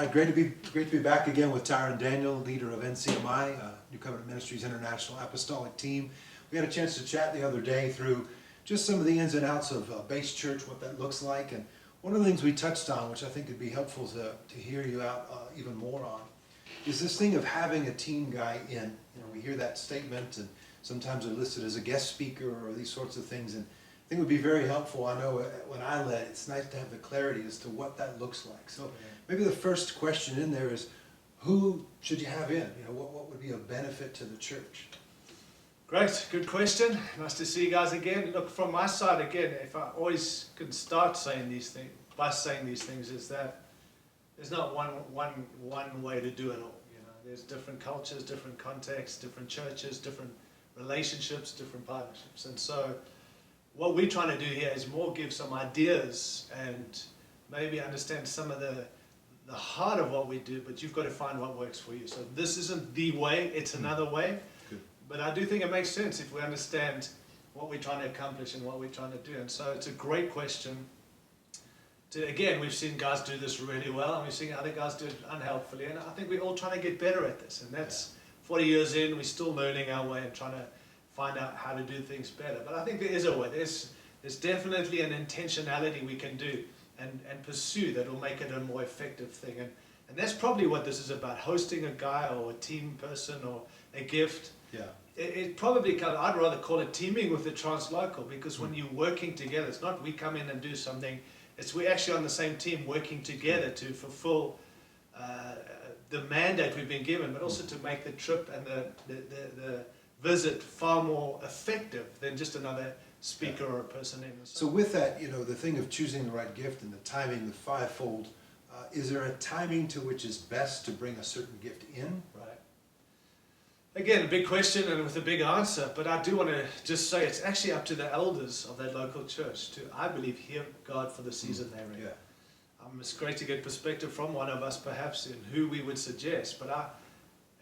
right, great to be back again with Tyrone Daniel, leader of NCMI, New Covenant Ministries International Apostolic Team. We had a chance to chat the other day through just some of the ins and outs of base church, what that looks like, and one of the things we touched on, which I think would be helpful to hear you out even more on, is this thing of having a team guy in. You know, we hear that statement, and sometimes they're listed as a guest speaker or these sorts of things, and I think it would be very helpful. I know when I led, it's nice to have the clarity as to what that looks like. So maybe the first question in there is, who should you have in? You know, what would be a benefit to the church? Great, good question. Nice to see you guys again. Look, from my side again, if I always can start saying these things, by saying these things, is that there's not one way to do it all. You know, there's different cultures, different contexts, different churches, different relationships, different partnerships, and so what we're trying to do here is more give some ideas and maybe understand some of the heart of what we do, but you've got to find what works for you. So this isn't the way, it's another way. Good. But I do think it makes sense if we understand what we're trying to accomplish and what we're trying to do. And so it's a great question. Again, we've seen guys do this really well, and we've seen other guys do it unhelpfully, and I think we're all trying to get better at this. And that's 40 years in, we're still learning our way and trying to find out how to do things better. But I think there is a way. There's definitely an intentionality we can do and pursue that will make it a more effective thing. And that's probably what this is about, hosting a guy or a team person or a gift. Yeah. It probably I'd rather call it teaming with the translocal, because when you're working together, it's not we come in and do something, it's we're actually on the same team working together to fulfill the mandate we've been given, but also to make the trip and the visit far more effective than just another speaker or a person in. So with that, you know, the thing of choosing the right gift and the timing, the fivefold, is there a timing to which is best to bring a certain gift in? Right. Again, a big question and with a big answer, but I do want to just say it's actually up to the elders of that local church to, I believe, hear God for the season they're in. Yeah. It's great to get perspective from one of us perhaps in who we would suggest, but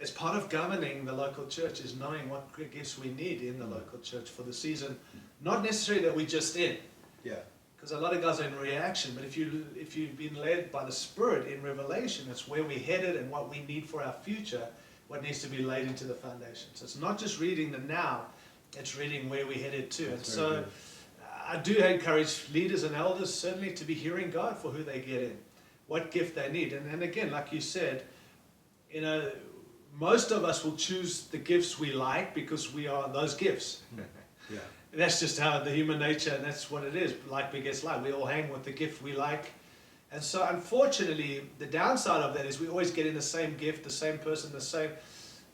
as part of governing the local church is knowing what gifts we need in the local church for the season, not necessarily that we're just in. Yeah. Because a lot of guys are in reaction, but if you've been led by the Spirit in Revelation, it's where we're headed and what we need for our future, what needs to be laid into the foundation. So it's not just reading the now, it's reading where we're headed to. And so I do encourage leaders and elders certainly to be hearing God for who they get in, what gift they need. And again, like you said, you know, most of us will choose the gifts we like because we are those gifts. Yeah. That's just how the human nature, and that's what it is. Like begets like. We all hang with the gift we like. And so unfortunately, the downside of that is we always get in the same gift, the same person, the same.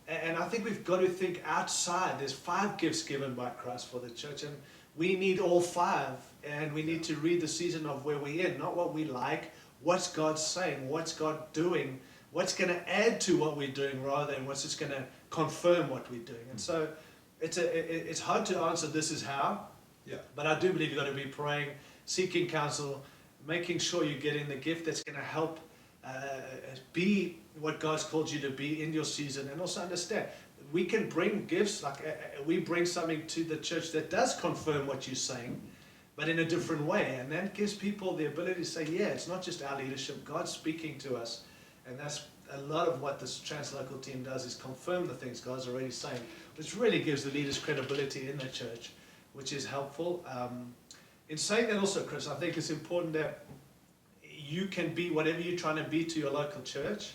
And I think we've got to think outside. There's 5 gifts given by Christ for the church, and we need all 5. And we need to read the season of where we're in, not what we like, what's God saying, what's God doing, what's going to add to what we're doing rather than what's just going to confirm what we're doing. And so it's hard to answer this is how, but I do believe you've got to be praying, seeking counsel, making sure you're getting the gift that's going to help be what God's called you to be in your season. And also understand, we can bring gifts, like we bring something to the church that does confirm what you're saying, but in a different way. And that gives people the ability to say, yeah, it's not just our leadership, God's speaking to us. And that's a lot of what this translocal team does, is confirm the things God's already saying, which really gives the leaders credibility in the church, which is helpful. In saying that also, Chris, I think it's important that you can be whatever you're trying to be to your local church.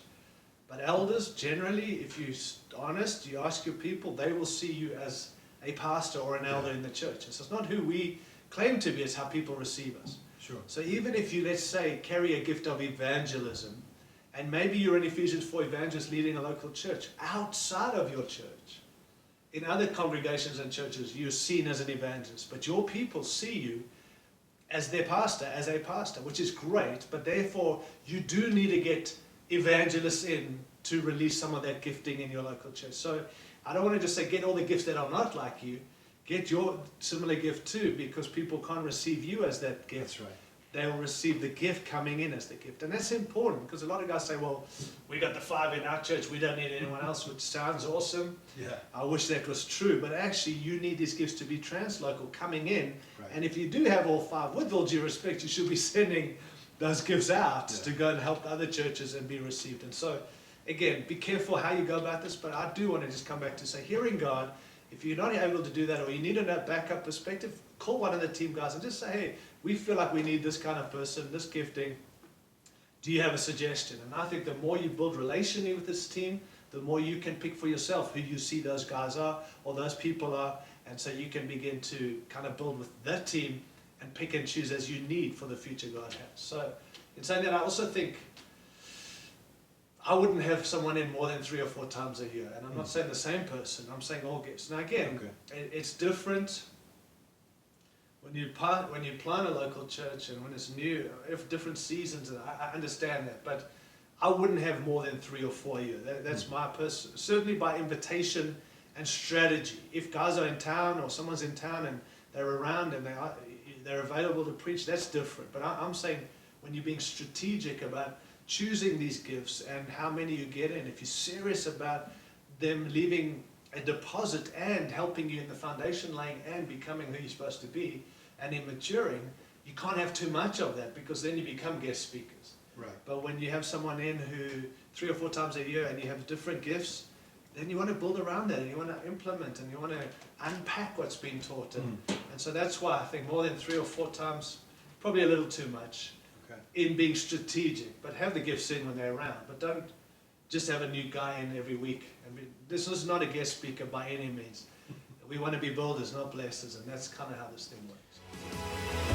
But elders, generally, if you're honest, you ask your people, they will see you as a pastor or an elder in the church. So it's not who we claim to be, it's how people receive us. Sure. So even if you, let's say, carry a gift of evangelism, and maybe you're an Ephesians 4 evangelist leading a local church outside of your church, in other congregations and churches, you're seen as an evangelist, but your people see you as their pastor, as a pastor, which is great, but therefore you do need to get evangelists in to release some of that gifting in your local church. So I don't want to just say get all the gifts that are not like you, get your similar gift too, because people can't receive you as that gift. That's right. They will receive the gift coming in as the gift. And that's important, because a lot of guys say, well, we got the 5 in our church, we don't need anyone else, which sounds awesome. Yeah. I wish that was true, but actually you need these gifts to be translocal coming in. Right. And if you do have all 5, with all due respect, you should be sending those gifts out Yeah. to go and help other churches and be received. And so, again, be careful how you go about this, but I do want to just come back to say, hearing God, if you're not able to do that or you need a backup perspective, call one of the team guys and just say, hey, we feel like we need this kind of person, this gifting. Do you have a suggestion? And I think the more you build relationally with this team, the more you can pick for yourself who you see those guys are or those people are. And so you can begin to kind of build with that team and pick and choose as you need for the future God has. So in saying that, I also think I wouldn't have someone in more than 3 or 4 times a year. And I'm not saying the same person, I'm saying all gifts. Now again, it's different when you plant a local church and when it's new, if different seasons, and I understand that, but I wouldn't have more than 3 or 4 a year. That's my person. Certainly by invitation and strategy. If guys are in town or someone's in town and they're around and they're available to preach, that's different. But I'm saying when you're being strategic about choosing these gifts and how many you get in, if you're serious about them leaving a deposit and helping you in the foundation laying and becoming who you're supposed to be and in maturing, you can't have too much of that because then you become guest speakers. Right. But when you have someone in who 3 or 4 times a year and you have different gifts, then you want to build around that and you want to implement and you want to unpack what's being taught. And so that's why I think more than 3 or 4 times, probably a little too much in being strategic. But have the gifts in when they're around. But don't just have a new guy in every week. I mean, this is not a guest speaker by any means. We want to be builders, not blessers, and that's kind of how this thing works.